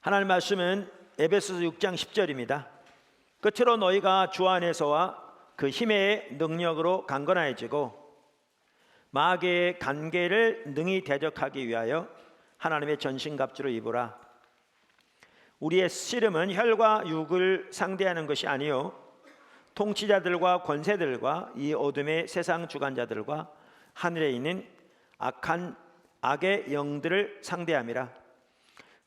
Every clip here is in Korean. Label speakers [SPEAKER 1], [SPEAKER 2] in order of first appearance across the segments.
[SPEAKER 1] 하나님 말씀은 에베소서 6장 10절입니다. 끝으로 너희가 주 안에서와 그 힘의 능력으로 강건해지고 마귀의 간계를 능히 대적하기 위하여 하나님의 전신갑주를 입으라. 우리의 씨름은 혈과 육을 상대하는 것이 아니요 통치자들과 권세들과 이 어둠의 세상 주관자들과 하늘에 있는 악의 영들을 상대함이라.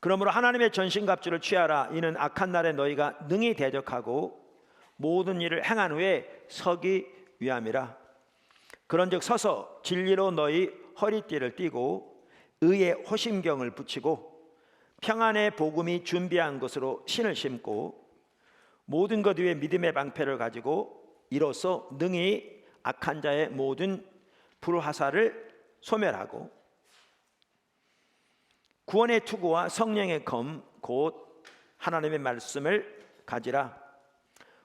[SPEAKER 1] 그러므로 하나님의 전신갑주를 취하라. 이는 악한 날에 너희가 능히 대적하고 모든 일을 행한 후에 서기 위함이라. 그런즉 서서 진리로 너희 허리띠를 띠고 의의 호심경을 붙이고 평안의 복음이 준비한 것으로 신을 신고 모든 것 위에 믿음의 방패를 가지고 이로써 능히 악한 자의 모든 불화살을 소멸하고 구원의 투구와 성령의 검 곧 하나님의 말씀을 가지라.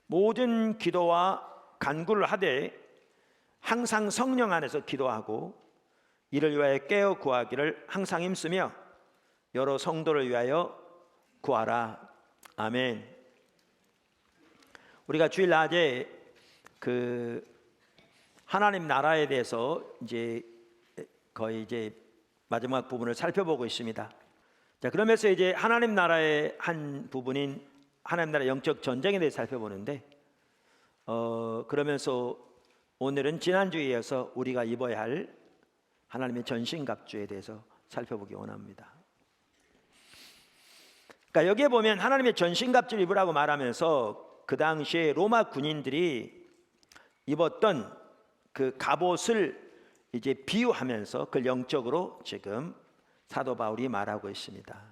[SPEAKER 1] 모든 기도와 간구를 하되 항상 성령 안에서 기도하고 이를 위하여 깨어 구하기를 항상 힘쓰며 여러 성도를 위하여 구하라. 아멘. 우리가 주일 낮에 하나님 나라에 대해서 거의 마지막 부분을 살펴보고 있습니다. 자, 그러면서 하나님 나라의 한 부분인 하나님 나라 영적 전쟁에 대해 살펴보는데 그러면서 오늘은 지난주에 이어서 우리가 입어야 할 하나님의 전신갑주에 대해서 살펴보기 원합니다. 그러니까 여기에 보면 하나님의 전신갑주를 입으라고 말하면서 그 당시에 로마 군인들이 입었던 그 갑옷을 비유하면서 그걸 영적으로 지금 사도 바울이 말하고 있습니다.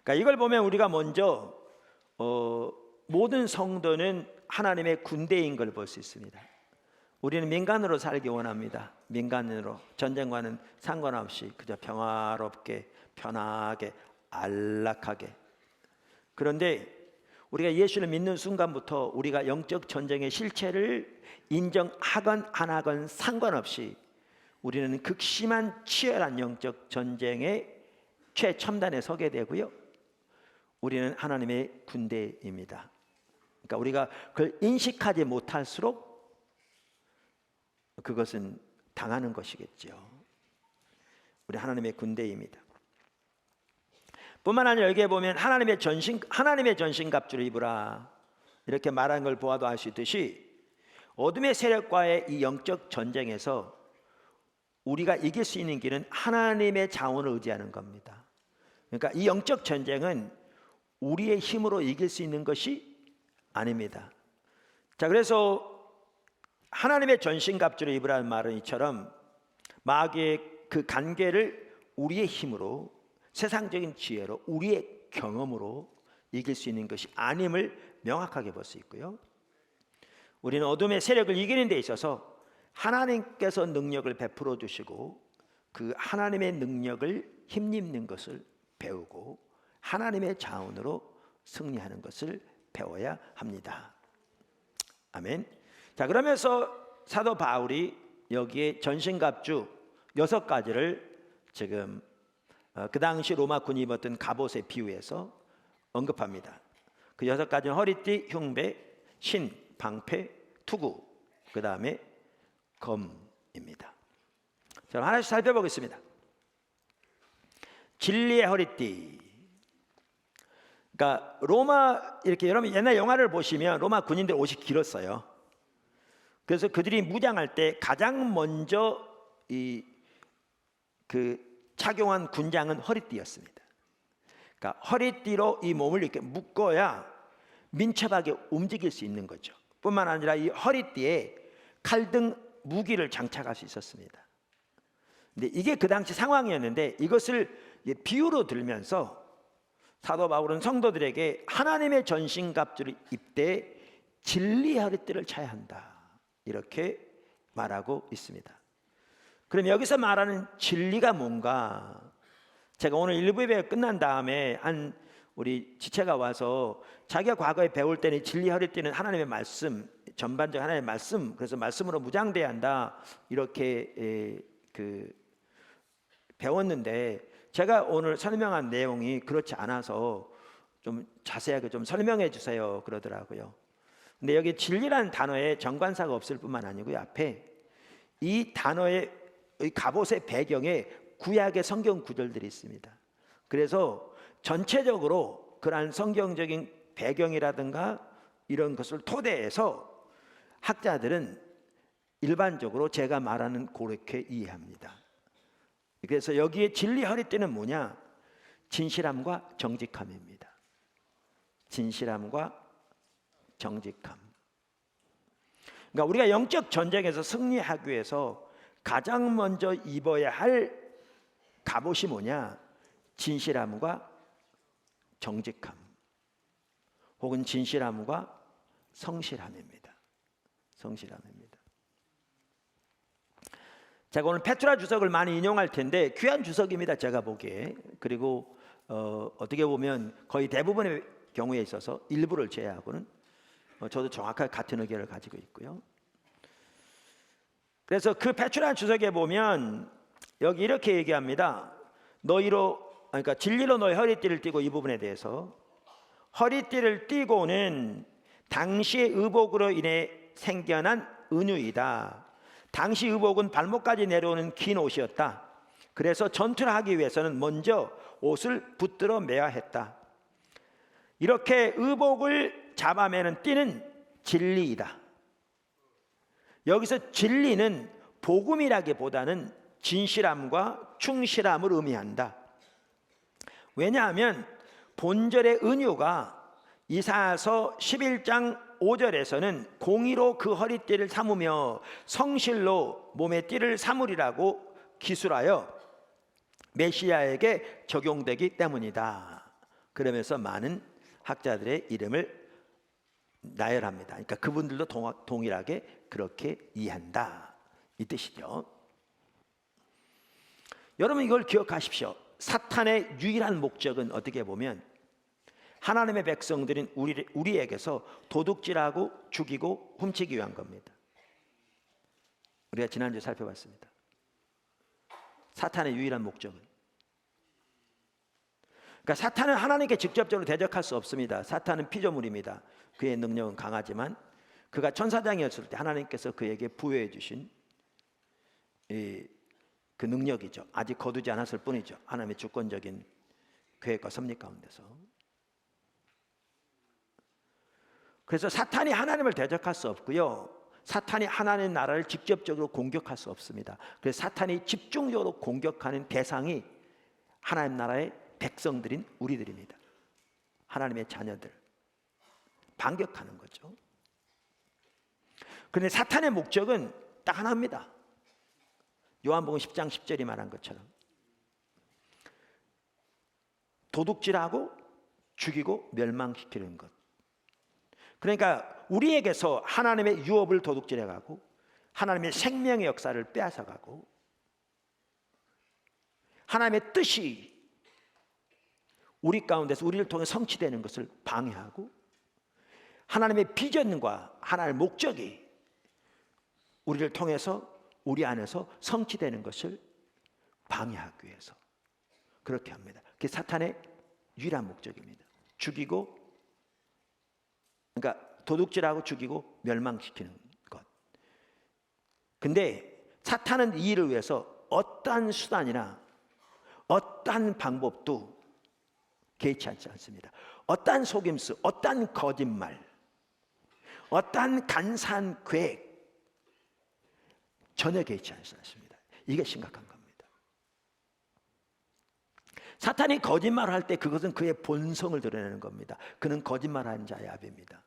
[SPEAKER 1] 그러니까 이걸 보면 우리가 먼저 모든 성도는 하나님의 군대인 걸 볼 수 있습니다. 우리는 민간으로 살기 원합니다. 민간으로 전쟁과는 상관없이 그저 평화롭게 편하게 안락하게. 그런데 우리가 예수를 믿는 순간부터 우리가 영적 전쟁의 실체를 인정하건 안 하건 상관없이 우리는 극심한 치열한 영적 전쟁의 최첨단에 서게 되고요, 우리는 하나님의 군대입니다. 그러니까 우리가 그걸 인식하지 못할수록 그것은 당하는 것이겠죠. 우리 하나님의 군대입니다. 뿐만 아니라 여기에 보면 하나님의 전신갑주를 입으라 이렇게 말하는 걸 보아도 알 수 있듯이 어둠의 세력과의 이 영적 전쟁에서 우리가 이길 수 있는 길은 하나님의 자원을 의지하는 겁니다. 그러니까 이 영적 전쟁은 우리의 힘으로 이길 수 있는 것이 아닙니다. 자, 그래서 하나님의 전신갑주를 입으라는 말은 이처럼 마귀의 그 간계를 우리의 힘으로, 세상적인 지혜로, 우리의 경험으로 이길 수 있는 것이 아님을 명확하게 볼 수 있고요, 우리는 어둠의 세력을 이기는 데 있어서 하나님께서 능력을 베풀어 주시고 그 하나님의 능력을 힘입는 것을 배우고 하나님의 자원으로 승리하는 것을 배워야 합니다. 아멘. 자, 그러면서 사도 바울이 여기에 전신갑주 6가지를 지금 그 당시 로마 군이 입었던 갑옷에 비유해서 언급합니다. 그 6가지는 허리띠, 흉배, 신, 방패, 투구, 그 다음에 검입니다. 자, 하나씩 살펴보겠습니다. 진리의 허리띠. 그러니까 이렇게 여러분 옛날 영화를 보시면 로마 군인들 옷이 길었어요. 그래서 그들이 무장할 때 가장 먼저 착용한 군장은 허리띠였습니다. 그러니까 허리띠로 이 몸을 이렇게 묶어야 민첩하게 움직일 수 있는 거죠. 뿐만 아니라 이 허리띠에 칼 등 무기를 장착할 수 있었습니다. 근데 이게 그 당시 상황이었는데 이것을 비유로 들면서 사도 바울은 성도들에게 하나님의 전신갑주를 입되 진리의 허리띠를 차야 한다 이렇게 말하고 있습니다. 그럼 여기서 말하는 진리가 뭔가, 제가 오늘 1부 예배가 끝난 다음에 우리 지체가 와서 자기가 과거에 배울 때는 진리 허리띠는 하나님의 말씀, 전반적 하나님의 말씀, 그래서 말씀으로 무장돼야 한다 이렇게 배웠는데 제가 오늘 설명한 내용이 그렇지 않아서 좀 자세하게 좀 설명해 주세요 그러더라고요. 근데 여기 진리라는 단어에 정관사가 없을 뿐만 아니고요, 앞에 이 단어의 이 갑옷의 배경에 구약의 성경 구절들이 있습니다. 그래서 전체적으로 그러한 성경적인 배경이라든가 이런 것을 토대해서 학자들은 일반적으로 제가 말하는 그렇게 이해합니다. 그래서 여기에 진리 허리띠는 뭐냐? 진실함과 정직함입니다. 진실함과 정직함. 그러니까 우리가 영적 전쟁에서 승리하기 위해서 가장 먼저 입어야 할 갑옷이 뭐냐? 진실함과 정직함, 혹은 진실함과 성실함입니다. 성실함입니다. 제가 오늘 페트라 주석을 많이 인용할 텐데 귀한 주석입니다, 제가 보기에. 그리고 어떻게 보면 거의 대부분의 경우에 있어서 일부를 제외하고는 저도 정확하게 같은 의견을 가지고 있고요. 그래서 그 페트라 주석에 보면 여기 이렇게 얘기합니다. 그러니까 진리로 너희 허리띠를 띠고, 이 부분에 대해서 허리띠를 띠고는 당시의 의복으로 인해 생겨난 은유이다. 당시 의복은 발목까지 내려오는 긴 옷이었다. 그래서 전투를 하기 위해서는 먼저 옷을 붙들어 매야 했다. 이렇게 의복을 잡아매는 띠는 진리이다. 여기서 진리는 복음이라기보다는 진실함과 충실함을 의미한다. 왜냐하면 본절의 은유가 이사야서 11장 5절에서는 공의로 그 허리띠를 삼으며 성실로 몸의 띠를 삼으리라고 기술하여 메시아에게 적용되기 때문이다. 그러면서 많은 학자들의 이름을 나열합니다. 그러니까 그분들도 동일하게 그렇게 이해한다, 이 뜻이죠. 여러분, 이걸 기억하십시오. 사탄의 유일한 목적은 어떻게 보면 하나님의 백성들인 우리에게서 도둑질하고 죽이고 훔치기 위한 겁니다. 우리가 지난주에 살펴봤습니다. 사탄의 유일한 목적은, 그러니까 사탄은 하나님께 직접적으로 대적할 수 없습니다. 사탄은 피조물입니다. 그의 능력은 강하지만 그가 천사장이었을 때 하나님께서 그에게 부여해 주신 그 능력이죠. 아직 거두지 않았을 뿐이죠. 하나님의 주권적인 계획과 섭리 가운데서. 그래서 사탄이 하나님을 대적할 수 없고요, 사탄이 하나님의 나라를 직접적으로 공격할 수 없습니다. 그래서 사탄이 집중적으로 공격하는 대상이 하나님 나라의 백성들인 우리들입니다. 하나님의 자녀들, 반격하는 거죠. 그런데 사탄의 목적은 딱 하나입니다. 요한복음 10장 10절이 말한 것처럼 도둑질하고 죽이고 멸망시키는 것. 그러니까 우리에게서 하나님의 유업을 도둑질해가고 하나님의 생명의 역사를 빼앗아가고 하나님의 뜻이 우리 가운데서 우리를 통해 성취되는 것을 방해하고 하나님의 비전과 하나님의 목적이 우리를 통해서 우리 안에서 성취되는 것을 방해하기 위해서 그렇게 합니다. 그게 사탄의 유일한 목적입니다. 죽이고, 그러니까 도둑질하고 죽이고 멸망시키는 것. 근데 사탄은 이 일을 위해서 어떠한 수단이나 어떠한 방법도 개의치 않습니다. 어떠한 속임수, 어떠한 거짓말, 어떠한 간사한 계획 전혀 개의치 않습니다. 이게 심각한 겁니다. 사탄이 거짓말을 할 때 그것은 그의 본성을 드러내는 겁니다. 그는 거짓말하는 자의 아비입니다.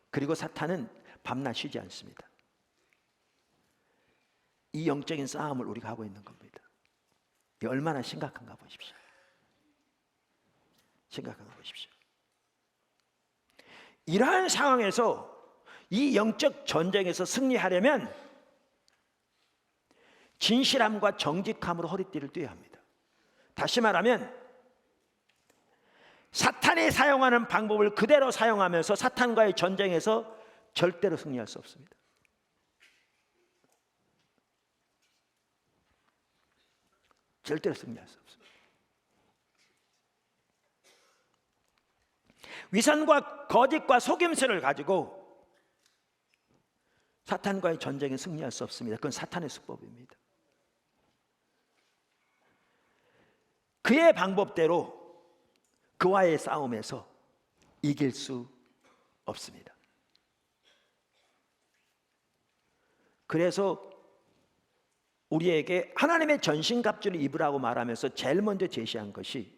[SPEAKER 1] 그리고 사탄은 밤낮 쉬지 않습니다. 이 영적인 싸움을 우리가 하고 있는 겁니다. 이게 얼마나 심각한가 보십시오. 심각한가 보십시오. 이러한 상황에서 이 영적 전쟁에서 승리하려면 진실함과 정직함으로 허리띠를 띠어야 합니다. 다시 말하면 사탄이 사용하는 방법을 그대로 사용하면서 사탄과의 전쟁에서 절대로 승리할 수 없습니다. 절대로 승리할 수 없습니다. 위선과 거짓과 속임수를 가지고 사탄과의 전쟁에 승리할 수 없습니다. 그건 사탄의 수법입니다. 그의 방법대로 그와의 싸움에서 이길 수 없습니다. 그래서 우리에게 하나님의 전신갑주를 입으라고 말하면서 제일 먼저 제시한 것이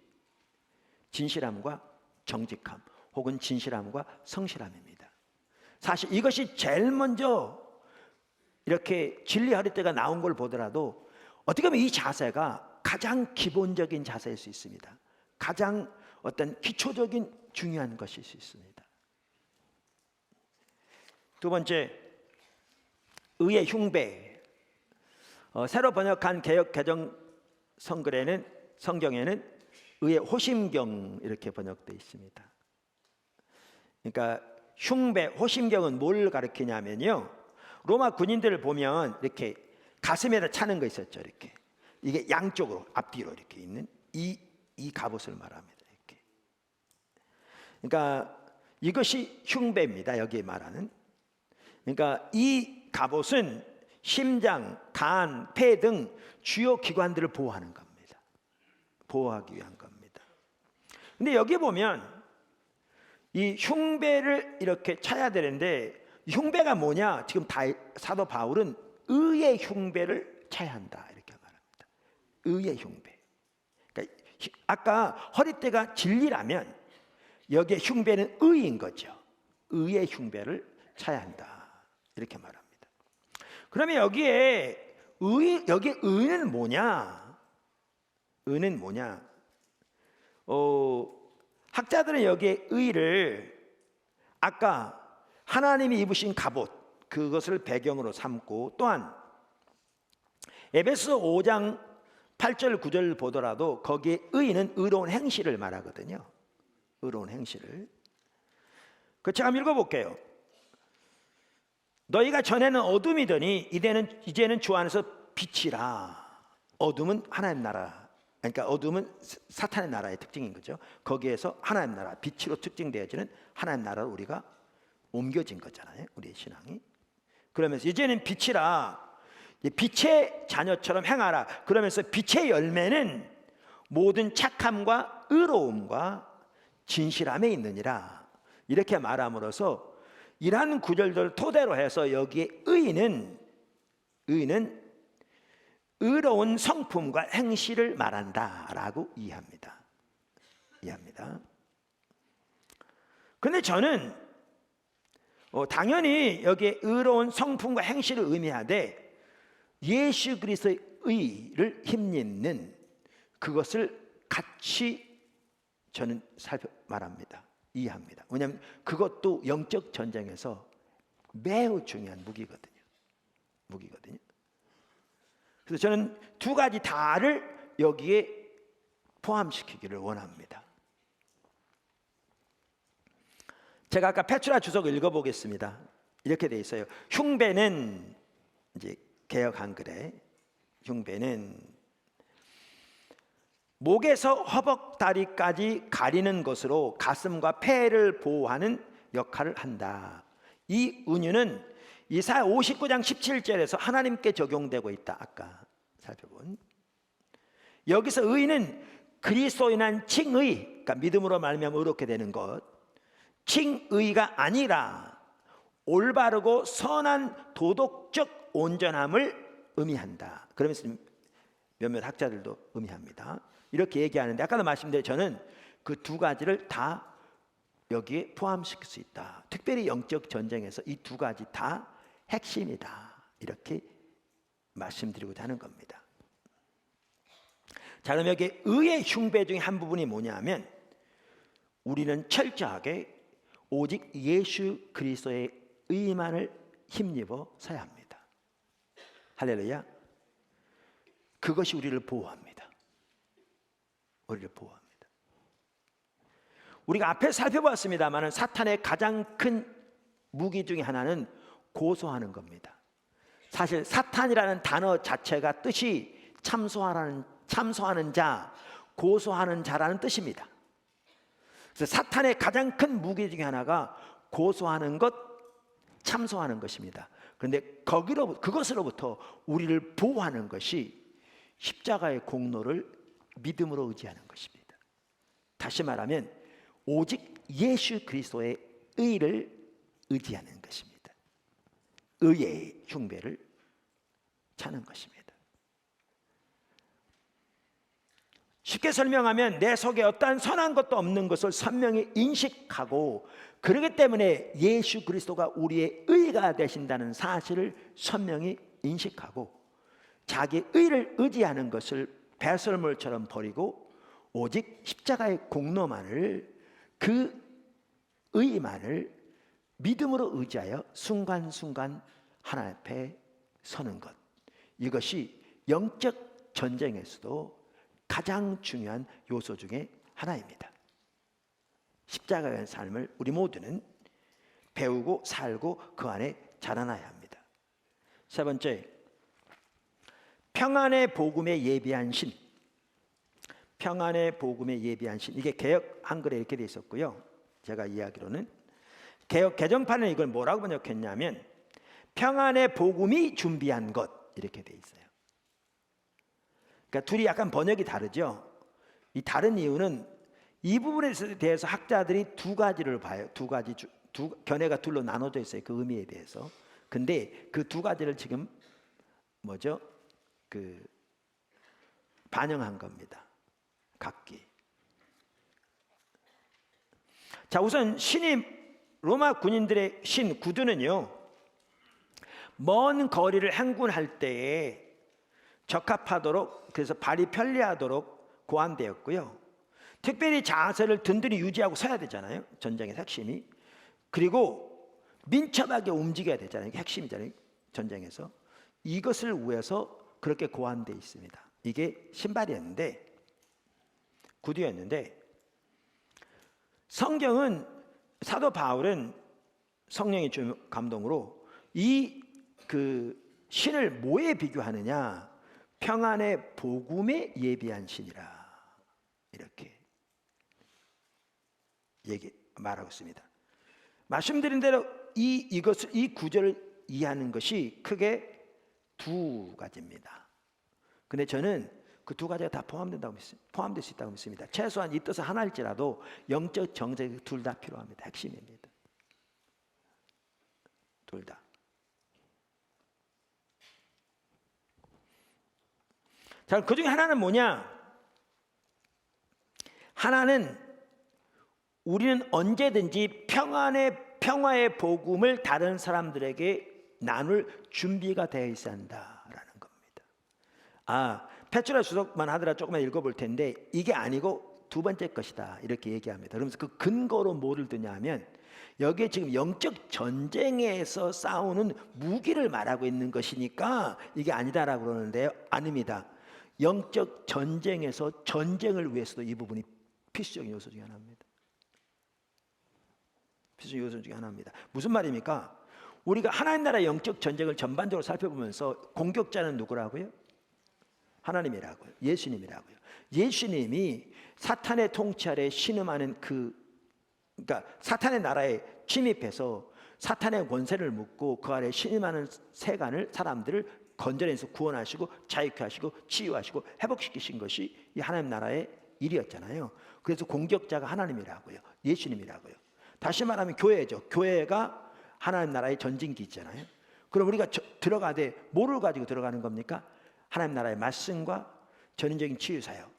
[SPEAKER 1] 진실함과 정직함 혹은 진실함과 성실함입니다. 사실 이것이 제일 먼저 이렇게 진리 허리띠가 나온 걸 보더라도 어떻게 보면 이 자세가 가장 기본적인 자세일 수 있습니다. 가장 어떤 기초적인 중요한 것일 수 있습니다. 두 번째, 의의 흉배. 새로 번역한 개역 개정 성경에는 의의 호심경 이렇게 번역되어 있습니다. 그러니까 흉배, 호심경은 뭘 가리키냐면요, 로마 군인들을 보면 이렇게 가슴에다 차는 거 있었죠. 이렇게 이게 양쪽으로 앞뒤로 이렇게 있는 이 갑옷을 말합니다. 이렇게. 그러니까 이것이 흉배입니다. 여기에 말하는. 그러니까 이 갑옷은 심장, 간, 폐 등 주요 기관들을 보호하는 겁니다. 보호하기 위한 겁니다. 근데 여기 보면 이 흉배를 이렇게 차야 되는데 흉배가 뭐냐? 지금 사도 바울은 의의 흉배를 차야 한다 이렇게 말합니다. 의의 흉배. 그러니까 아까 허리띠가 진리라면 여기에 흉배는 의인 거죠. 의의 흉배를 차야 한다 이렇게 말합니다. 그러면 여기에 의는 뭐냐? 의는 뭐냐? 학자들은 여기에 의를 아까 하나님이 입으신 갑옷 그것을 배경으로 삼고, 또한 에베소 5장 8절 9절 보더라도 거기에 의는 의로운 행실을 말하거든요. 의로운 행실을. 그 제가 한번 읽어볼게요. 너희가 전에는 어둠이더니 이제는 주 안에서 빛이라. 어둠은 하나님 나라, 그러니까 어둠은 사탄의 나라의 특징인 거죠. 거기에서 하나님 나라, 빛으로 특징되어지는 하나님 나라로 우리가 옮겨진 거잖아요, 우리의 신앙이. 그러면서 이제는 빛이라, 빛의 자녀처럼 행하라. 그러면서 빛의 열매는 모든 착함과 의로움과 진실함에 있느니라 이렇게 말함으로써 이러한 구절들을 토대로 해서 여기에 의는 의로운 성품과 행실을 말한다라고 이해합니다. 그런데 저는 당연히 여기에 의로운 성품과 행실을 의미하되 예수 그리스도의 의를 힘입는 그것을 같이 저는 말합니다. 이해합니다. 왜냐하면 그것도 영적 전쟁에서 매우 중요한 무기거든요. 그래서 저는 두 가지 다를 여기에 포함시키기를 원합니다. 제가 아까 페투라 주석을 읽어보겠습니다. 이렇게 돼 있어요. 흉배는 이제 개역 한글에 흉배는 목에서 허벅다리까지 가리는 것으로 가슴과 폐를 보호하는 역할을 한다. 이 은유는 이사야 59장 17절에서 하나님께 적용되고 있다. 아까 살펴본. 여기서 의는 그리스도인한 칭의, 그러니까 믿음으로 말미암아 의롭게 되는 것, 칭의가 아니라 올바르고 선한 도덕적 온전함을 의미한다. 그러면서 몇몇 학자들도 의미합니다. 이렇게 얘기하는데 아까도 말씀드린 저는 그 두 가지를 다 여기에 포함시킬 수 있다. 특별히 영적 전쟁에서 이 두 가지 다 핵심이다. 이렇게 말씀드리고자 하는 겁니다. 자, 그럼 여기 의의 흉배 중에 한 부분이 뭐냐면 우리는 철저하게 오직 예수 그리스도의 의만을 힘입어 서야 합니다. 할렐루야. 그것이 우리를 보호합니다. 우리가 앞에 살펴봤습니다만 살탄의 가장 큰 무기 중에 하나는 고소하는 겁니다. 사실 사탄이라는 단어 자체가 뜻이 참소하는 자, 고소하는 자라는 뜻입니다. 그래서 사탄의 가장 큰 무기 중에 하나가 고소하는 것, 참소하는 것입니다. 그런데 그것으로부터 우리를 보호하는 것이 십자가의 공로를 믿음으로 의지하는 것입니다. 다시 말하면 오직 예수 그리스도의 의를 의지하는 것입니다. 의의 흉배를 차는 것입니다. 쉽게 설명하면 내 속에 어떠한 선한 것도 없는 것을 선명히 인식하고, 그렇기 때문에 예수 그리스도가 우리의 의가 되신다는 사실을 선명히 인식하고, 자기 의를 의지하는 것을 배설물처럼 버리고 오직 십자가의 공로만을, 그 의만을 믿음으로 의지하여 순간순간 하나님 앞에 서는 것, 이것이 영적 전쟁에서도 가장 중요한 요소 중에 하나입니다. 십자가의 삶을 우리 모두는 배우고 살고 그 안에 자라나야 합니다. 세 번째, 평안의 복음에 예비한 신. 평안의 복음에 예비한 신. 이게 개역 한글에 이렇게 돼 있었고요. 제가 이야기로는 개역 개정판에 이걸 뭐라고 번역했냐면 평안의 복음이 준비한 것, 이렇게 돼 있어요. 그러니까 둘이 약간 번역이 다르죠. 이 다른 이유는 이 부분에 대해서 학자들이 두 가지를 봐요. 견해가 둘로 나눠져 있어요. 그 의미에 대해서. 근데 그 두 가지를 지금 반영한 겁니다. 각기. 자, 우선 신이, 로마 군인들의 신 구두는요, 먼 거리를 행군할 때에 적합하도록, 그래서 발이 편리하도록 고안되었고요. 특별히 자세를 든든히 유지하고 서야 되잖아요. 전쟁의 핵심이. 그리고 민첩하게 움직여야 되잖아요. 이게 핵심이잖아요. 전쟁에서. 이것을 위해서 그렇게 고안되어 있습니다. 이게 신발이었는데, 구두였는데, 성경은, 사도 바울은 성령의 감동으로 이 신을 뭐에 비교하느냐? 평안의 복음에 예비한 신이라, 이렇게 말하고 있습니다. 말씀드린 대로 이 구절을 이해하는 것이 크게 두 가지입니다. 근데 저는 그 두 가지가 다 포함될 수 있다고 믿습니다. 최소한 이 뜻은 하나일지라도 영적 정죄 둘 다 필요합니다. 핵심입니다. 둘 다. 자, 그 중에 하나는 뭐냐? 하나는 우리는 언제든지 평화의 복음을 다른 사람들에게 나눌 준비가 되어 있어야 한다라는 겁니다. 페트라 주석만 하더라도 조금만 읽어볼 텐데, 이게 아니고 두 번째 것이다, 이렇게 얘기합니다. 그러면서 그 근거로 뭐를 드냐 하면, 여기에 지금 영적 전쟁에서 싸우는 무기를 말하고 있는 것이니까 이게 아니다라고 그러는데요. 아닙니다. 영적 전쟁에서 전쟁을 위해서도 이 부분이 필수적인 요소 중에 하나입니다. 필수적인 요소 중에 하나입니다. 무슨 말입니까? 우리가 하나님 나라의 영적 전쟁을 전반적으로 살펴보면서 공격자는 누구라고요? 하나님이라고요. 예수님이라고요. 예수님이 사탄의 통치 아래 신음하는 그러니까 사탄의 나라에 침입해서 사탄의 권세를 묶고 그 아래 신음하는 세간을, 사람들을 건져내서 구원하시고 자유케 하시고 치유하시고 회복시키신 것이 이 하나님 나라의 일이었잖아요. 그래서 공격자가 하나님이라고요. 예수님이라고요. 다시 말하면 교회죠. 교회가 하나님 나라의 전진기잖아요. 그럼 우리가 들어가되 뭐를 가지고 들어가는 겁니까? 하나님 나라의 말씀과 전인적인 치유사역,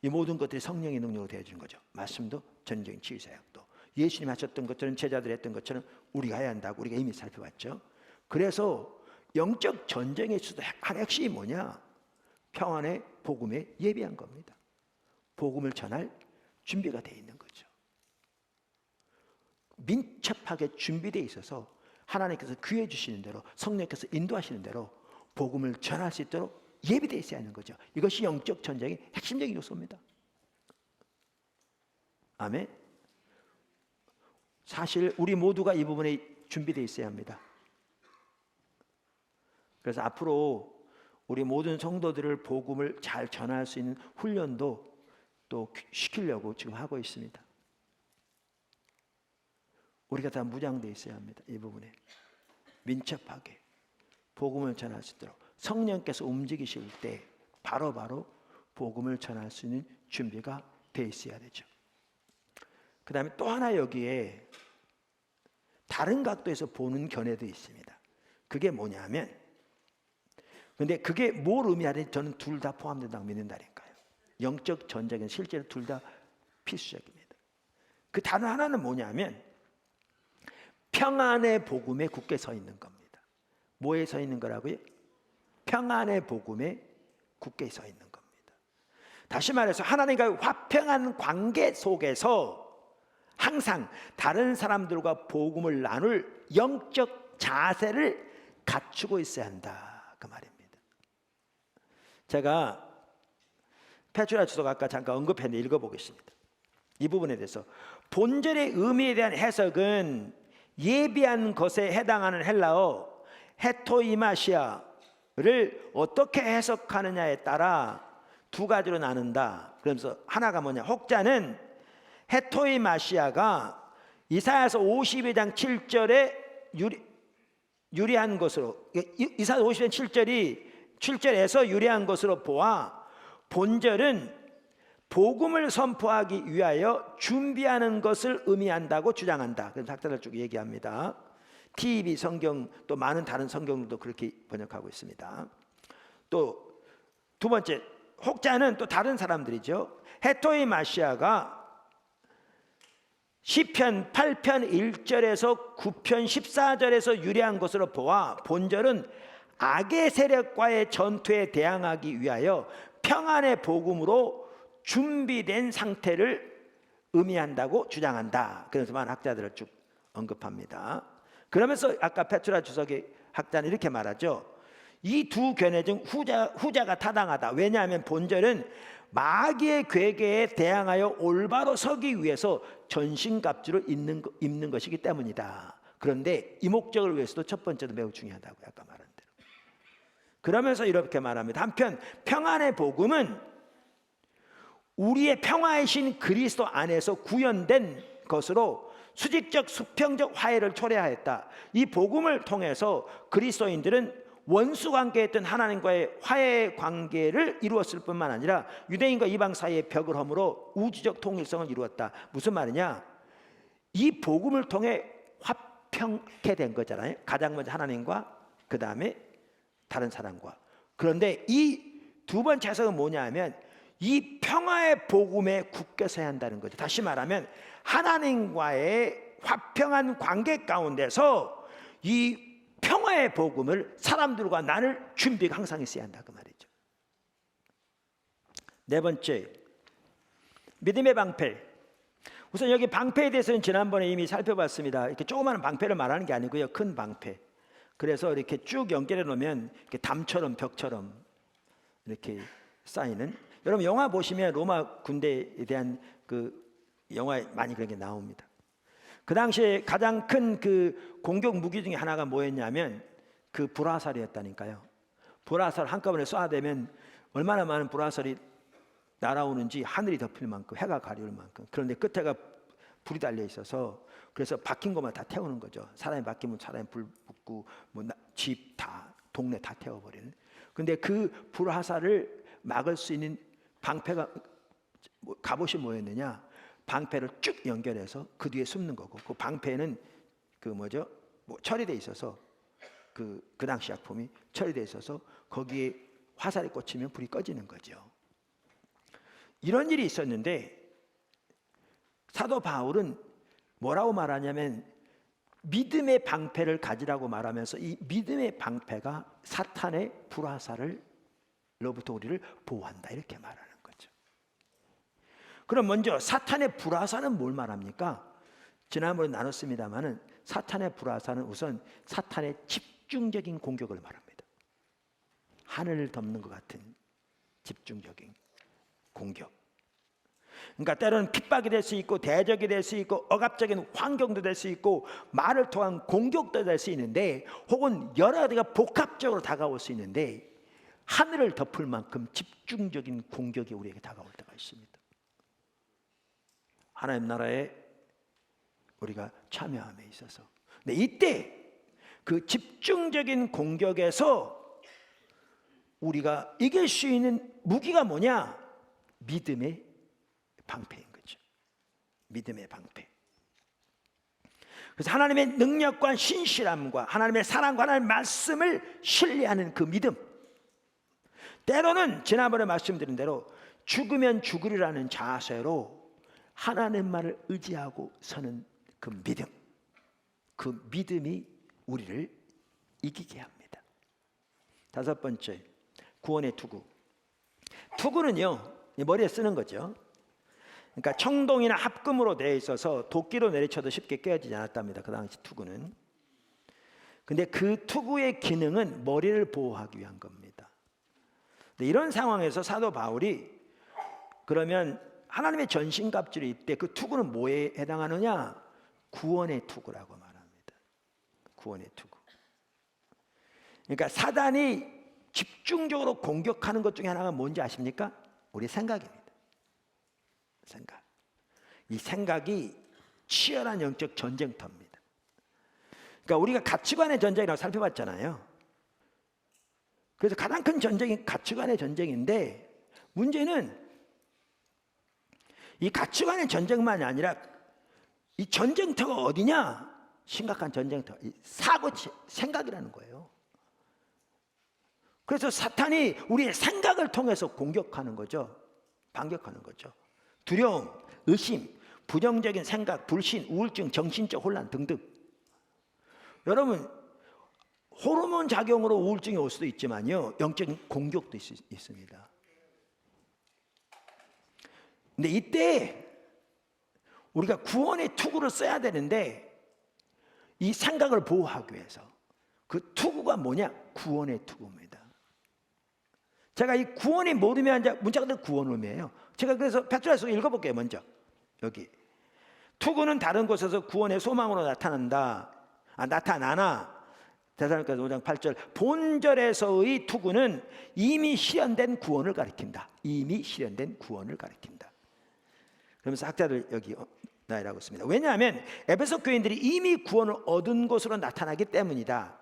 [SPEAKER 1] 이 모든 것들이 성령의 능력으로 되어지는 거죠. 말씀도 전인적인 치유사역도, 예수님 하셨던 것처럼 제자들이 했던 것처럼 우리가 해야 한다고 우리가 이미 살펴봤죠. 그래서 영적 전쟁에서도 핵심이 뭐냐? 평안의 복음에 예비한 겁니다. 복음을 전할 준비가 되어 있는 거죠. 민첩하게 준비되어 있어서 하나님께서 귀해 주시는 대로, 성령께서 인도하시는 대로 복음을 전할 수 있도록 예비되어 있어야 하는 거죠. 이것이 영적 전쟁의 핵심적인 요소입니다. 아멘. 사실 우리 모두가 이 부분에 준비되어 있어야 합니다. 그래서 앞으로 우리 모든 성도들을 복음을 잘 전할 수 있는 훈련도 또 시키려고 지금 하고 있습니다. 우리가 다 무장되어 있어야 합니다. 이 부분에 민첩하게 복음을 전할 수 있도록 성령께서 움직이실 때 바로바로 복음을 전할 수 있는 준비가 돼 있어야 되죠. 그 다음에 또 하나 여기에 다른 각도에서 보는 견해도 있습니다. 그게 뭐냐면, 근데 그게 뭘 의미하는지 저는 둘 다 포함된다고 믿는다니까요. 영적 전쟁은 실제로 둘 다 필수적입니다. 그 다른 하나는 뭐냐면 평안의 복음에 굳게 서 있는 겁니다. 뭐에 서 있는 거라고요? 평안의 복음에 굳게 서 있는 겁니다. 다시 말해서 하나님과의 화평한 관계 속에서 항상 다른 사람들과 복음을 나눌 영적 자세를 갖추고 있어야 한다, 그 말입니다. 제가 페트라 주석 아까 잠깐 언급했는데 읽어보겠습니다. 이 부분에 대해서 본절의 의미에 대한 해석은 예비한 것에 해당하는 헬라어 헤토이마시아를 어떻게 해석하느냐에 따라 두 가지로 나눈다. 그러면서 하나가 뭐냐, 혹자는 헤토이마시아가 이사야서 52장 7절에 유리한 것으로, 이사야 52장 7절에서 유리한 것으로 보아 본절은 복음을 선포하기 위하여 준비하는 것을 의미한다고 주장한다. 그래서 학자들 쭉 얘기합니다. TEB 성경, 또 많은 다른 성경도 그렇게 번역하고 있습니다. 또 두 번째, 혹자는 또 다른 사람들이죠. 헤토이마시아가 시편 8편 1절에서 9편 14절에서 유리한 것으로 보아 본절은 악의 세력과의 전투에 대항하기 위하여 평안의 복음으로 준비된 상태를 의미한다고 주장한다. 그래서 많은 학자들을 쭉 언급합니다. 그러면서 아까 페트라 주석의 학자는 이렇게 말하죠. 이 두 견해 중 후자가 타당하다. 왜냐하면 본절은 마귀의 괴계에 대항하여 올바로 서기 위해서 전신갑주를 입는 것이기 때문이다. 그런데 이 목적을 위해서도 첫 번째도 매우 중요하다고 아까 말한 대로. 그러면서 이렇게 말합니다. 한편 평안의 복음은 우리의 평화이신 그리스도 안에서 구현된 것으로 수직적 수평적 화해를 초래하였다. 이 복음을 통해서 그리스도인들은 원수 관계였던 하나님과의 화해 관계를 이루었을 뿐만 아니라 유대인과 이방 사이의 벽을 허물어 우주적 통일성을 이루었다. 무슨 말이냐? 이 복음을 통해 화평케 된 거잖아요. 가장 먼저 하나님과 그 다음에 다른 사람과. 그런데 이 두 번째 해석은 뭐냐 하면 이 평화의 복음에 굳게 서야 한다는 거죠. 다시 말하면 하나님과의 화평한 관계 가운데서 이 평화의 복음을 사람들과 나눌 준비가 항상 있어야 한다, 그 말이죠. 네 번째, 믿음의 방패. 우선 여기 방패에 대해서는 지난번에 이미 살펴봤습니다. 이렇게 조그마한 방패를 말하는 게 아니고요, 큰 방패. 그래서 이렇게 쭉 연결해 놓으면 이렇게 담처럼 벽처럼 이렇게 쌓이는. 여러분 영화 보시면 로마 군대에 대한 그 영화에 많이 그런 게 나옵니다. 그 당시에 가장 큰 그 공격 무기 중에 하나가 뭐였냐면 그 불화살이었다니까요. 불화살 한꺼번에 쏴대면 얼마나 많은 불화살이 날아오는지 하늘이 덮일 만큼, 해가 가려울 만큼. 그런데 끝에가 불이 달려 있어서 그래서 박힌 것만 다 태우는 거죠. 사람이 박히면 사람이 불 붙고 뭐 집 다 동네 다 태워버리는. 근데 그 불화살을 막을 수 있는 방패가 갑옷이 뭐였느냐? 방패를 쭉 연결해서 그 뒤에 숨는 거고, 그 방패는 그 뭐죠? 뭐 처리돼 있어서 그 당시 약품이 처리돼 있어서 거기에 화살이 꽂히면 불이 꺼지는 거죠. 이런 일이 있었는데 사도 바울은 뭐라고 말하냐면 믿음의 방패를 가지라고 말하면서 이 믿음의 방패가 사탄의 불화살로부터 우리를 보호한다, 이렇게 말하는 거죠. 그럼 먼저 사탄의 불화살은 뭘 말합니까? 지난번에 나눴습니다마는 사탄의 불화살은 우선 사탄의 집중적인 공격을 말합니다. 하늘을 덮는 것 같은 집중적인 공격. 그러니까 때로는 핍박이 될 수 있고 대적이 될 수 있고 억압적인 환경도 될 수 있고 말을 통한 공격도 될 수 있는데, 혹은 여러 가지가 복합적으로 다가올 수 있는데 하늘을 덮을 만큼 집중적인 공격이 우리에게 다가올 때가 있습니다. 하나님 나라의 우리가 참여함에 있어서. 근데 이때 그 집중적인 공격에서 우리가 이길 수 있는 무기가 뭐냐? 믿음의 방패인 거죠. 믿음의 방패. 그래서 하나님의 능력과 신실함과 하나님의 사랑과 하나님의 말씀을 신뢰하는 그 믿음. 때로는 지난번에 말씀드린 대로 죽으면 죽으리라는 자세로 하나님만을 의지하고 서는 그 믿음. 그 믿음이 우리를 이기게 합니다. 다섯 번째, 구원의 투구. 투구는요, 머리에 쓰는 거죠. 그러니까 청동이나 합금으로 되어 있어서 도끼로 내리쳐도 쉽게 깨어지지 않았답니다. 그 당시 투구는. 근데 그 투구의 기능은 머리를 보호하기 위한 겁니다. 근데 이런 상황에서 사도 바울이 그러면 하나님의 전신갑주를 입되 그 투구는 뭐에 해당하느냐? 구원의 투구라고 말합니다. 구원의 투구. 그러니까 사단이 집중적으로 공격하는 것 중에 하나가 뭔지 아십니까? 우리 생각입니다. 생각. 이 생각이 치열한 영적 전쟁터입니다. 그러니까 우리가 가치관의 전쟁이라고 살펴봤잖아요. 그래서 가장 큰 전쟁이 가치관의 전쟁인데, 문제는 이 가치관의 전쟁만이 아니라 이 전쟁터가 어디냐? 심각한 전쟁터, 이 사고 생각이라는 거예요. 그래서 사탄이 우리의 생각을 통해서 공격하는 거죠. 반격하는 거죠. 두려움, 의심, 부정적인 생각, 불신, 우울증, 정신적 혼란 등등. 여러분, 호르몬 작용으로 우울증이 올 수도 있지만요, 영적인 공격도 있습니다. 근데 이때 우리가 구원의 투구를 써야 되는데, 이 생각을 보호하기 위해서 그 투구가 뭐냐? 구원의 투구입니다. 제가 이 구원이 모르면 문자가 늘 구원 의미예요. 제가 그래서 밧줄에서 읽어볼게요. 먼저 여기 투구는 다른 곳에서 구원의 소망으로 나타나나. 데살로니가서 5장 8절, 본절에서의 투구는 이미 실현된 구원을 가리킨다. 이미 실현된 구원을 가리킨다. 그러면서 학자들 여기 나열하고 있습니다. 왜냐하면 에베소 교인들이 이미 구원을 얻은 것으로 나타나기 때문이다.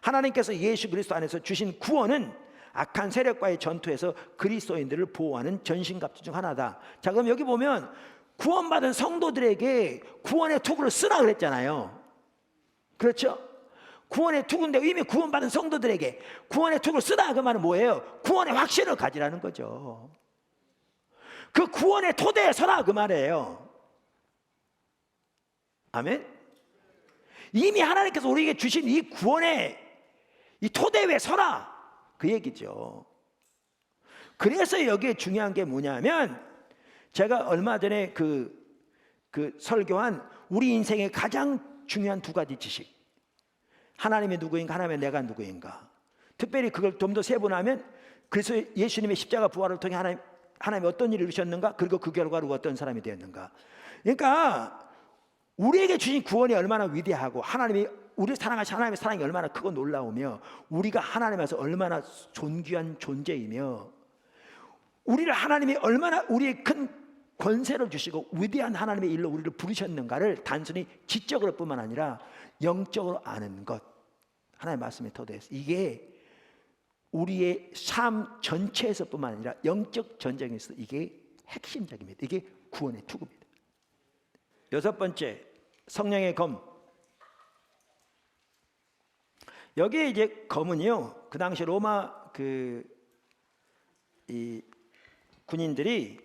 [SPEAKER 1] 하나님께서 예수 그리스도 안에서 주신 구원은 악한 세력과의 전투에서 그리스도인들을 보호하는 전신갑주 중 하나다. 자, 그럼 여기 보면 구원받은 성도들에게 구원의 투구를 쓰라 그랬잖아요. 그렇죠? 구원의 투구인데 이미 구원받은 성도들에게 구원의 투구를 쓰라, 그 말은 뭐예요? 구원의 확신을 가지라는 거죠. 그 구원의 토대에 서라, 그 말이에요. 아멘? 이미 하나님께서 우리에게 주신 이 구원의 이 토대 위에 서라, 그 얘기죠. 그래서 여기에 중요한 게 뭐냐면, 제가 얼마 전에 그 설교한 우리 인생의 가장 중요한 두 가지 지식, 하나님이 누구인가, 하나님의 내가 누구인가. 특별히 그걸 좀 더 세분하면, 그래서 예수님의 십자가 부활을 통해 하나님이 어떤 일을 이루셨는가, 그리고 그 결과로 어떤 사람이 되었는가. 그러니까 우리에게 주신 구원이 얼마나 위대하고, 하나님이 우리 사랑하신 하나님의 사랑이 얼마나 크고 놀라우며, 우리가 하나님에서 얼마나 존귀한 존재이며, 우리를 하나님이 얼마나 우리의 큰 권세를 주시고 위대한 하나님의 일로 우리를 부르셨는가를 단순히 지적으로 뿐만 아니라 영적으로 아는 것, 하나님의 말씀에 토대해서, 이게 우리의 삶 전체에서 뿐만 아니라 영적 전쟁에서 이게 핵심적입니다. 이게 구원의 투구입니다. 여섯 번째, 성령의 검. 여기에 이제 검은요, 그 당시 로마 이 군인들이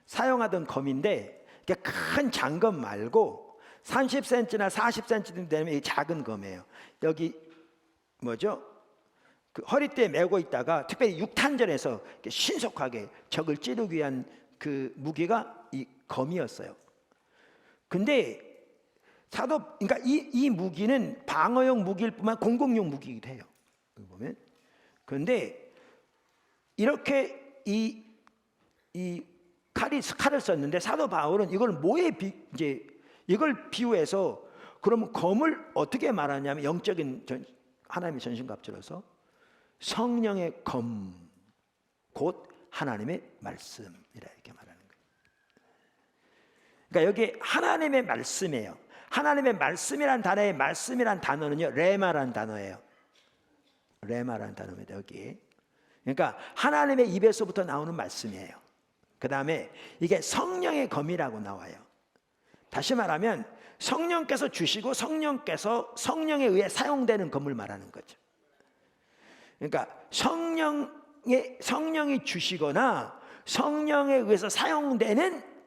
[SPEAKER 1] 사용하던 검인데, 큰 장검 말고 30cm나 40cm 되면 이 작은 검이에요. 여기 뭐죠? 그 허리띠에 메고 있다가 특별히 육탄전에서 신속하게 적을 찌르기 위한 그 무기가 이 검이었어요. 근데 그러니까 이 무기는 방어용 무기일 뿐만 공격용 무기이기도 해요. 여기 보면. 그런데 이렇게 이 칼을 썼는데, 사도 바울은 이걸 뭐에 이걸 비유해서, 그러면 검을 어떻게 말하냐면, 영적인 하나님의 전신갑주로서 성령의 검, 곧 하나님의 말씀이라 이렇게 말하는 거예요. 그러니까 여기 하나님의 말씀이에요. 하나님의 말씀이란 단어의 말씀이란 단어는요, 레마라는 단어예요. 레마라는 단어입니다. 여기. 그러니까 하나님의 입에서부터 나오는 말씀이에요. 그 다음에 이게 성령의 검이라고 나와요. 다시 말하면 성령께서 주시고 성령께서 성령에 의해 사용되는 검을 말하는 거죠. 그러니까 성령이 주시거나 성령에 의해서 사용되는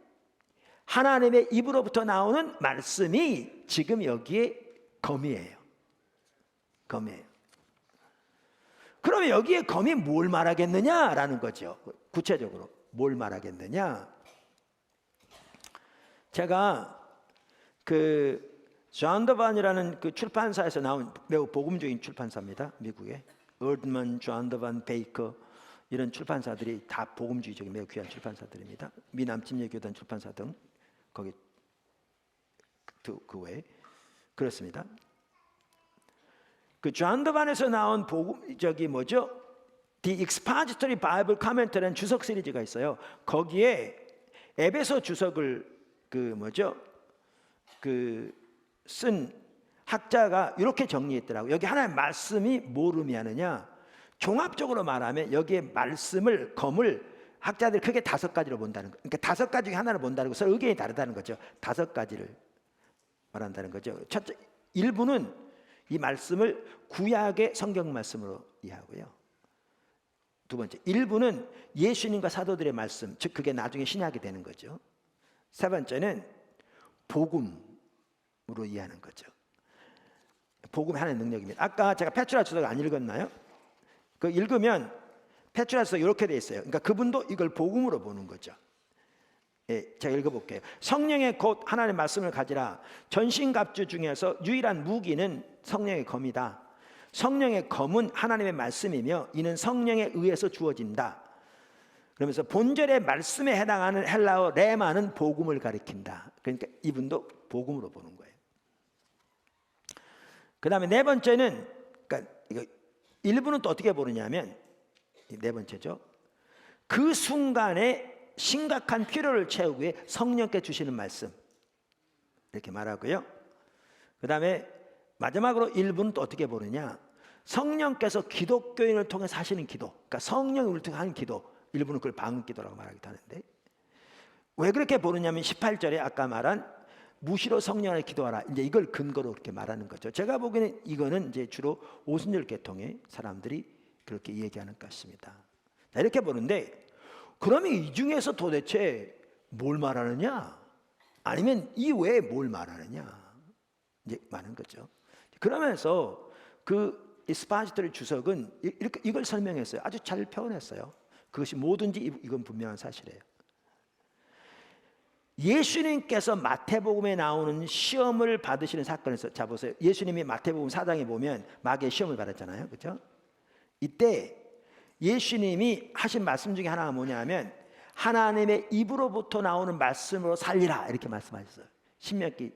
[SPEAKER 1] 하나님의 입으로부터 나오는 말씀이 지금 여기에 검이에요. 검이에요. 그러면 여기에 검이 뭘 말하겠느냐라는 거죠. 구체적으로 뭘 말하겠느냐? 제가 존 더반이라는 그 출판사에서 나온 매우 복음적인 출판사입니다. 미국에 얼드먼, 존 더반, 베이커 이런 출판사들이 다 복음주의적인 매우 귀한 출판사들입니다. 미남침례교단 출판사 등 거기 그 외에 그렇습니다. 그 존 더반에서 나온 복음 The Expository Bible Commentary라는 주석 시리즈가 있어요. 거기에 에베소 주석을 쓴 학자가 이렇게 정리했더라고요. 여기 하나의 말씀이 뭘 의미하느냐? 종합적으로 말하면 여기에 말씀을, 검을 학자들이 크게 5가지로 본다는 거예요. 그러니까 5가지 중에 하나를 본다는 것은 의견이 다르다는 거죠. 5가지를 말한다는 거죠. 첫째, 일부는 이 말씀을 구약의 성경 말씀으로 이해하고요. 두 번째, 일부는 예수님과 사도들의 말씀, 즉 그게 나중에 신약이 되는 거죠. 세 번째는 복음으로 이해하는 거죠. 복음의 하나의 능력입니다. 아까 제가 페트라 주석 안 읽었나요? 그 읽으면 페트라 주석 이렇게 돼 있어요. 그러니까 그분도 이걸 복음으로 보는 거죠. 예, 제가 읽어볼게요. 성령의 곧 하나님의 말씀을 가지라. 전신갑주 중에서 유일한 무기는 성령의 검이다. 성령의 검은 하나님의 말씀이며 이는 성령에 의해서 주어진다. 그러면서 본절의 말씀에 해당하는 헬라어 레마는 복음을 가리킨다. 그러니까 이분도 복음으로 보는 거예요. 그 다음에 네 번째는, 그러니까 이거 일부는 또 어떻게 보느냐면, 네 번째죠. 그 순간에 심각한 필요를 채우기 위해 성령께 주시는 말씀, 이렇게 말하고요. 그 다음에 마지막으로 일부는 또 어떻게 보느냐, 성령께서 기독교인을 통해서 하시는 기도, 그러니까 성령이 우리를 통해 하는 기도, 일부는 그걸 방언기도라고 말하기도 하는데, 왜 그렇게 보느냐면 18절에 아까 말한 무시로 성령을 기도하라, 이제 이걸 근거로 그렇게 말하는 거죠. 제가 보기에는 이거는 이제 주로 오순절 계통의 사람들이 그렇게 얘기하는 것 같습니다. 자, 이렇게 보는데, 그러면 이 중에서 도대체 뭘 말하느냐? 아니면 이 외에 뭘 말하느냐? 이제 말하는 거죠. 그러면서 그 스파지토리 주석은 이렇게 이걸 설명했어요. 아주 잘 표현했어요. 그것이 뭐든지 이건 분명한 사실이에요. 예수님께서 마태복음에 나오는 시험을 받으시는 사건에서, 자 보세요. 예수님이 마태복음 4장에 보면 마귀의 시험을 받았잖아요. 그렇죠? 이때 예수님이 하신 말씀 중에 하나가 뭐냐면 하나님의 입으로부터 나오는 말씀으로 살리라, 이렇게 말씀하셨어요. 신명기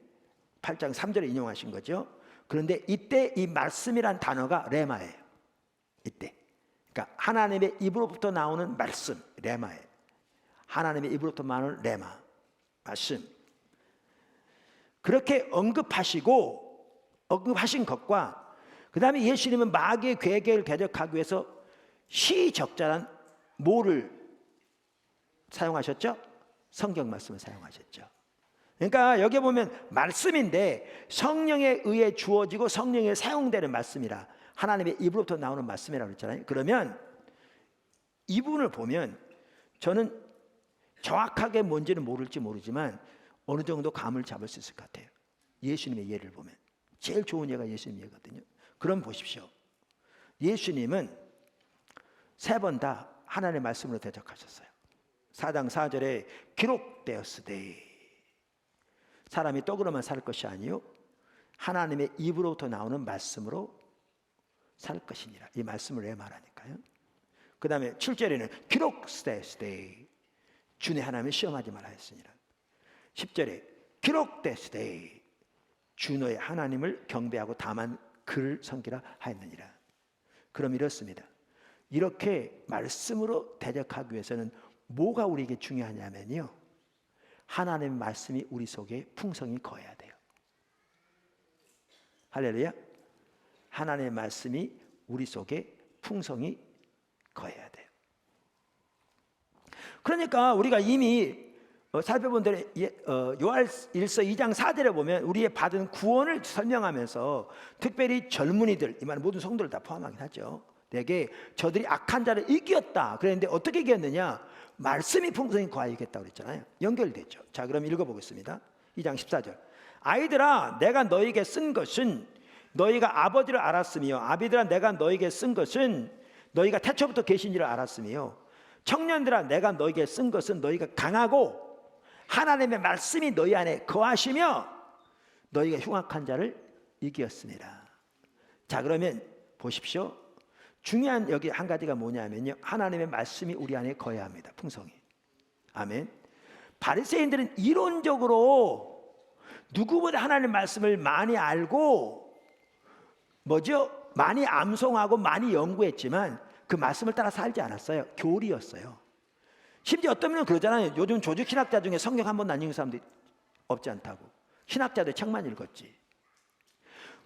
[SPEAKER 1] 8장 3절에 인용하신 거죠. 그런데 이때 이 말씀이란 단어가 레마예요. 이때, 그러니까 하나님의 입으로부터 나오는 말씀, 레마예요. 하나님의 입으로부터 나오는 레마, 말씀. 그렇게 언급하신 것과 그 다음에 예수님은 마귀의 괴계를 대적하기 위해서 시적절한 뭐를 사용하셨죠? 성경 말씀을 사용하셨죠. 그러니까 여기 보면 말씀인데 성령에 의해 주어지고 성령에 사용되는 말씀이라, 하나님의 입으로부터 나오는 말씀이라고 했잖아요. 그러면 이 부분을 보면 저는 정확하게 뭔지는 모를지 모르지만 어느 정도 감을 잡을 수 있을 것 같아요. 예수님의 예를 보면 제일 좋은 예가 예수님 예거든요. 그럼 보십시오. 예수님은 3번 다 하나님의 말씀으로 대적하셨어요. 4장 4절에 기록되었으되 사람이 떡으로만 살 것이 아니요 하나님의 입으로부터 나오는 말씀으로 살 것이니라. 이 말씀을 왜 말하니까요. 그 다음에 7절에는 기록되었으되 주내 하나님을 시험하지 말라 했으니라. 10절에 기록되었으되 주 너의 하나님을 경배하고 다만 그를 섬기라 하였느니라. 그럼 이렇습니다. 이렇게 말씀으로 대적하기 위해서는 뭐가 우리에게 중요하냐면요, 하나님의 말씀이 우리 속에 풍성히 거해야 돼요. 할렐루야. 하나님의 말씀이 우리 속에 풍성히 거해야 돼요. 그러니까 우리가 이미 살펴본 대로 요한일서 2장 4절에 보면 우리의 받은 구원을 설명하면서 특별히 젊은이들, 이 말은 모든 성도를 다 포함하긴 하죠. 내게 저들이 악한 자를 이겼다 그랬는데 어떻게 이겼느냐? 말씀이 풍성히 거하여 이겼다고 그랬잖아요. 연결되죠. 자, 그럼 읽어보겠습니다. 2장 14절. 아이들아, 내가 너에게 쓴 것은 너희가 아버지를 알았으며, 아비들아, 내가 너에게 쓴 것은 너희가 태초부터 계신 줄을 알았으며, 청년들아, 내가 너에게 쓴 것은 너희가 강하고 하나님의 말씀이 너희 안에 거하시며 너희가 흉악한 자를 이기었습니다. 자, 그러면 보십시오. 중요한 여기 한 가지가 뭐냐면요, 하나님의 말씀이 우리 안에 거해야 합니다. 풍성히. 아멘. 바리새인들은 이론적으로 누구보다 하나님의 말씀을 많이 알고 많이 암송하고 많이 연구했지만 그 말씀을 따라 살지 않았어요. 교리였어요. 심지어 어떤 분은 그러잖아요. 요즘 조직 신학자 중에 성경 한 번도 안 읽은 사람들이 없지 않다고. 신학자들 책만 읽었지.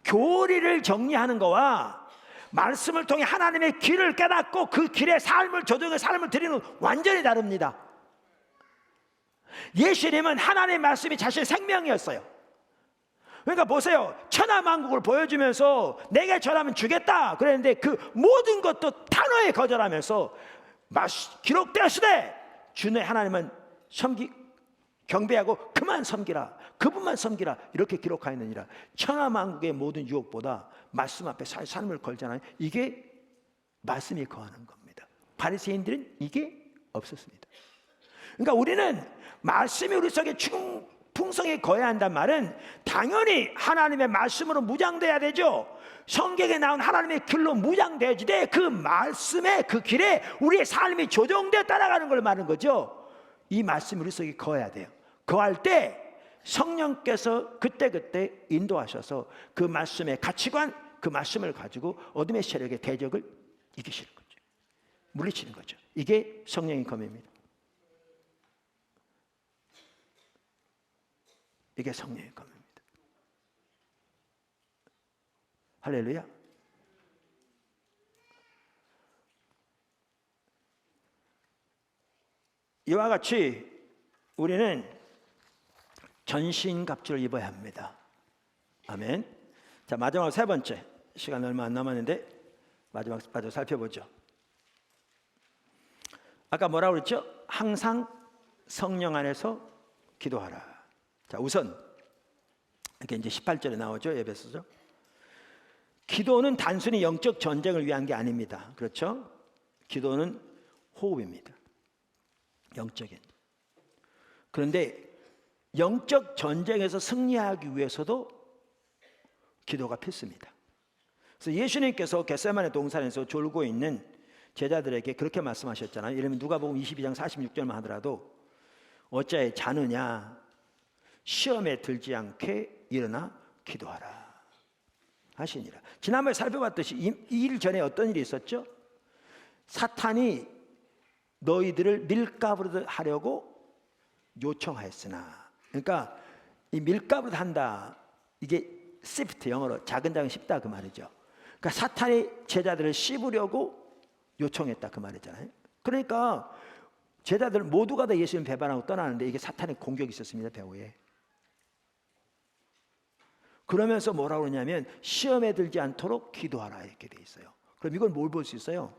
[SPEAKER 1] 교리를 정리하는 거와 말씀을 통해 하나님의 길을 깨닫고 그 길에 삶을 조정해 삶을 드리는 완전히 다릅니다. 예수님은 하나님의 말씀이 자신의 생명이었어요. 그러니까 보세요. 천하만국을 보여주면서 내게 전하면 주겠다 그랬는데 그 모든 것도 단호히 거절하면서 기록되었으되 주의 하나님은 경배하고 그만 섬기라, 그분만 섬기라 이렇게 기록하였느니라. 천하만국의 모든 유혹보다 말씀 앞에 삶을 걸잖아요. 이게 말씀이 거하는 겁니다. 바리새인들은 이게 없었습니다. 그러니까 우리는 말씀이 우리 속에 풍성히 거해야 한단 말은 당연히 하나님의 말씀으로 무장돼야 되죠. 성경에 나온 하나님의 길로 무장돼야지 돼. 그 말씀의 그 길에 우리의 삶이 조정되어 따라가는 걸 말하는 거죠. 이 말씀이 우리 속에 거해야 돼요. 거할 때 성령께서 그때그때 인도하셔서 그 말씀의 가치관, 그 말씀을 가지고 어둠의 세력의 대적을 이기시는 거죠. 물리치는 거죠. 이게 성령의 검입니다. 이게 성령의 검입니다. 할렐루야. 이와 같이 우리는 전신갑주를 입어야 합니다. 아멘. 자, 마지막 세 번째, 시간 얼마 안 남았는데 마지막 살펴보죠. 아까 뭐라고 그랬죠? 항상 성령 안에서 기도하라. 자, 우선 이렇게 이제 18절에 나오죠. 에베소서. 기도는 단순히 영적 전쟁을 위한 게 아닙니다. 그렇죠? 기도는 호흡입니다. 영적인. 그런데 영적 전쟁에서 승리하기 위해서도 기도가 필수입니다. 그래서 예수님께서 겟세마네 동산에서 졸고 있는 제자들에게 그렇게 말씀하셨잖아요. 예를 들면 누가복음 22장 46절만 하더라도 어찌하여 자느냐, 시험에 들지 않게 일어나 기도하라 하시니라. 지난번에 살펴봤듯이 이 일 전에 어떤 일이 있었죠? 사탄이 너희들을 밀가부르듯 하려고 요청하였으나, 그러니까 이 밀가부르듯 한다, 이게 시프트, 영어로 작은 쉽다 그 말이죠. 그러니까 사탄이 제자들을 씹으려고 요청했다 그 말이잖아요. 그러니까 제자들 모두가 다 예수님 배반하고 떠나는데 이게 사탄의 공격이 있었습니다. 배후에. 그러면서 뭐라고 그러냐면 시험에 들지 않도록 기도하라 이렇게 돼 있어요. 그럼 이걸 뭘 볼 수 있어요?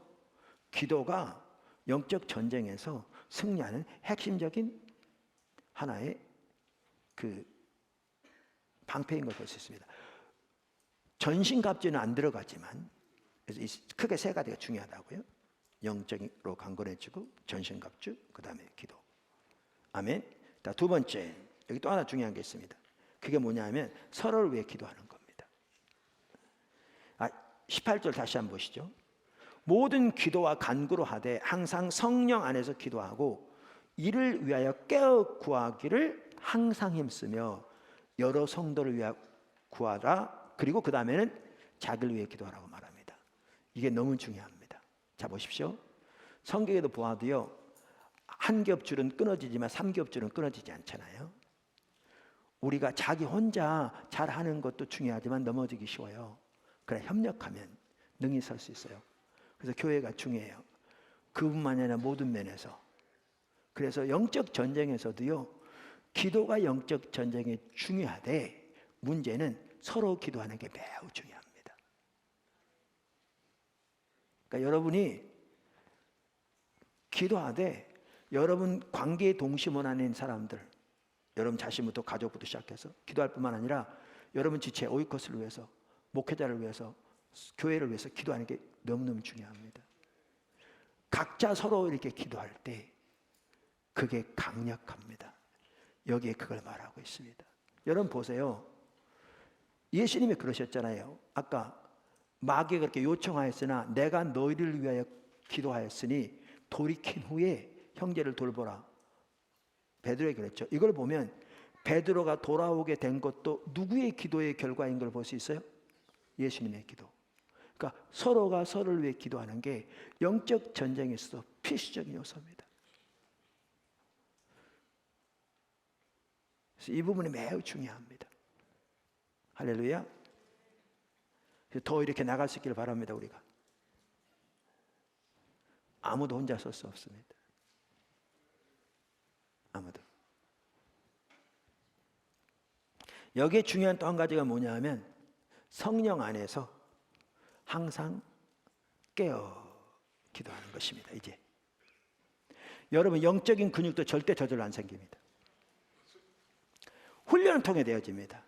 [SPEAKER 1] 기도가 영적 전쟁에서 승리하는 핵심적인 하나의 그 방패인 걸 볼 수 있습니다. 전신갑주는 안 들어가지만, 그래서 크게 세 가지가 중요하다고요. 영적으로 강건해지고 전신갑주, 그 다음에 기도. 아멘. 자, 두 번째, 여기 또 하나 중요한 게 있습니다. 그게 뭐냐면 서로를 위해 기도하는 겁니다. 18절 다시 한번 보시죠. 모든 기도와 간구로 하되 항상 성령 안에서 기도하고 이를 위하여 깨어 구하기를 항상 힘쓰며 여러 성도를 위하여 구하라. 그리고 그 다음에는 자기를 위해 기도하라고 말합니다. 이게 너무 중요합니다. 자, 보십시오. 성경에도 보아도요, 한 겹줄은 끊어지지만 3겹줄은 끊어지지 않잖아요. 우리가 자기 혼자 잘하는 것도 중요하지만 넘어지기 쉬워요. 그래 협력하면 능히 설 수 있어요. 그래서 교회가 중요해요. 그뿐만이 아니라 모든 면에서. 그래서 영적 전쟁에서도요, 기도가 영적 전쟁에 중요하되 문제는 서로 기도하는 게 매우 중요합니다. 그러니까 여러분이 기도하되 여러분 관계에 동심원하는 사람들, 여러분 자신부터 가족부터 시작해서 기도할 뿐만 아니라 여러분 지체 오이코스를 위해서, 목회자를 위해서, 교회를 위해서 기도하는 게 너무너무 중요합니다. 각자 서로 이렇게 기도할 때 그게 강력합니다. 여기에 그걸 말하고 있습니다. 여러분 보세요. 예수님이 그러셨잖아요. 아까 마귀가 그렇게 요청하였으나 내가 너희를 위하여 기도하였으니 돌이킨 후에 형제를 돌보라. 베드로에게 그랬죠. 이걸 보면 베드로가 돌아오게 된 것도 누구의 기도의 결과인 걸 볼 수 있어요? 예수님의 기도. 그러니까 서로가 서로를 위해 기도하는 게 영적 전쟁에서도 필수적인 요소입니다. 그래서 이 부분이 매우 중요합니다. 할렐루야. 더 이렇게 나갈 수 있기를 바랍니다. 우리가 아무도 혼자 설 수 없습니다. 아무도. 여기에 중요한 또 한 가지가 뭐냐 하면 성령 안에서 항상 깨어 기도하는 것입니다. 이제 여러분 영적인 근육도 절대 저절로 안 생깁니다. 훈련을 통해 되어집니다.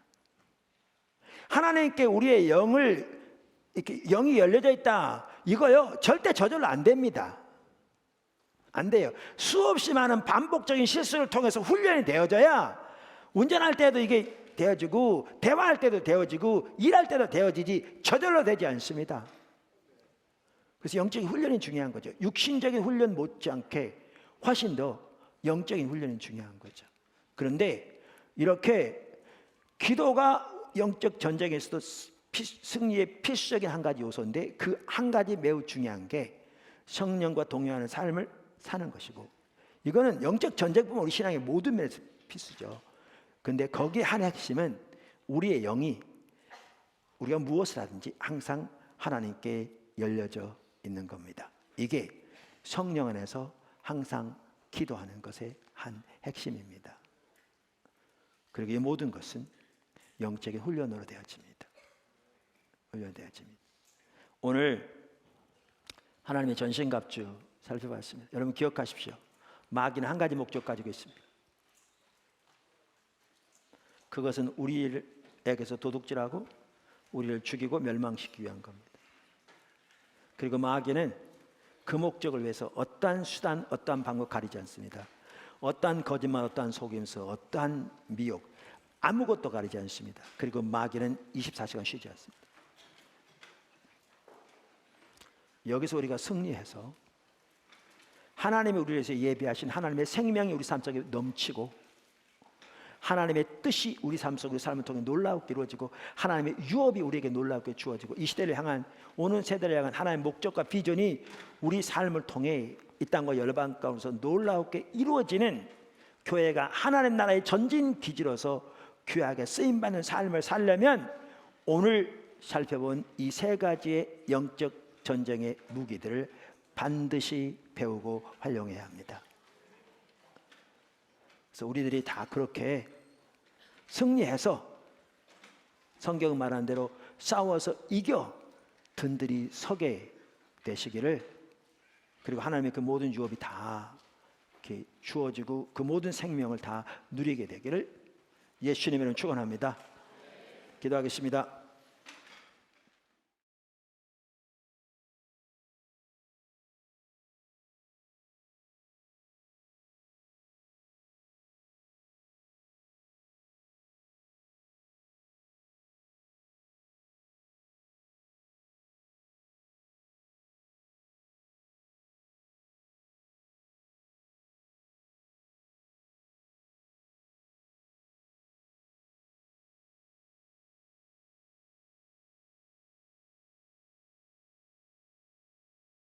[SPEAKER 1] 하나님께 우리의 영을 이렇게 영이 열려져 있다. 이거요 절대 저절로 안 됩니다. 안 돼요. 수없이 많은 반복적인 실수를 통해서 훈련이 되어져야 운전할 때도 이게 되어지고 대화할 때도 되어지고 일할 때도 되어지지 저절로 되지 않습니다. 그래서 영적인 훈련이 중요한 거죠. 육신적인 훈련 못지않게 훨씬 더 영적인 훈련이 중요한 거죠. 그런데 이렇게 기도가 영적 전쟁에서도 승리의 필수적인 한 가지 요소인데 그 한 가지 매우 중요한 게 성령과 동행하는 삶을 사는 것이고, 이거는 영적 전쟁뿐만 우리 신앙의 모든 면에서 필수죠. 그런데 거기에 한 핵심은 우리의 영이 우리가 무엇을 하든지 항상 하나님께 열려져 있는 겁니다. 이게 성령 안에서 항상 기도하는 것의 한 핵심입니다. 그리고 이 모든 것은 영적인 훈련으로 되어집니다. 훈련되어집니다. 오늘 하나님의 전신갑주 살펴봤습니다. 여러분 기억하십시오. 마귀는 한 가지 목적 가지고 있습니다. 그것은 우리에게서 도둑질하고 우리를 죽이고 멸망시키기 위한 겁니다. 그리고 마귀는 그 목적을 위해서 어떠한 수단, 어떠한 방법 가리지 않습니다. 어떠한 거짓말, 어떠한 속임수, 어떠한 미혹, 아무것도 가리지 않습니다. 그리고 마귀는 24시간 쉬지 않습니다. 여기서 우리가 승리해서 하나님이 우리를 위해서 예비하신 하나님의 생명이 우리 삶 속에 넘치고 하나님의 뜻이 우리 삶 속에 삶을 통해 놀랍게 이루어지고 하나님의 유업이 우리에게 놀랍게 주어지고 이 시대를 향한 오는 세대를 향한 하나님의 목적과 비전이 우리 삶을 통해 이 땅과 열방 가운데서 놀랍게 이루어지는 교회가 하나님 나라의 전진 기지로서 귀하게 쓰임받는 삶을 살려면 오늘 살펴본 이 세 가지의 영적 전쟁의 무기들을 반드시 배우고 활용해야 합니다. 그래서 우리들이 다 그렇게 승리해서 성경 말하는 대로 싸워서 이겨 든든히 서게 되시기를, 그리고 하나님의 그 모든 유업이 다 이렇게 주어지고 그 모든 생명을 다 누리게 되기를 예수님의 이름으로 축원합니다. 기도하겠습니다.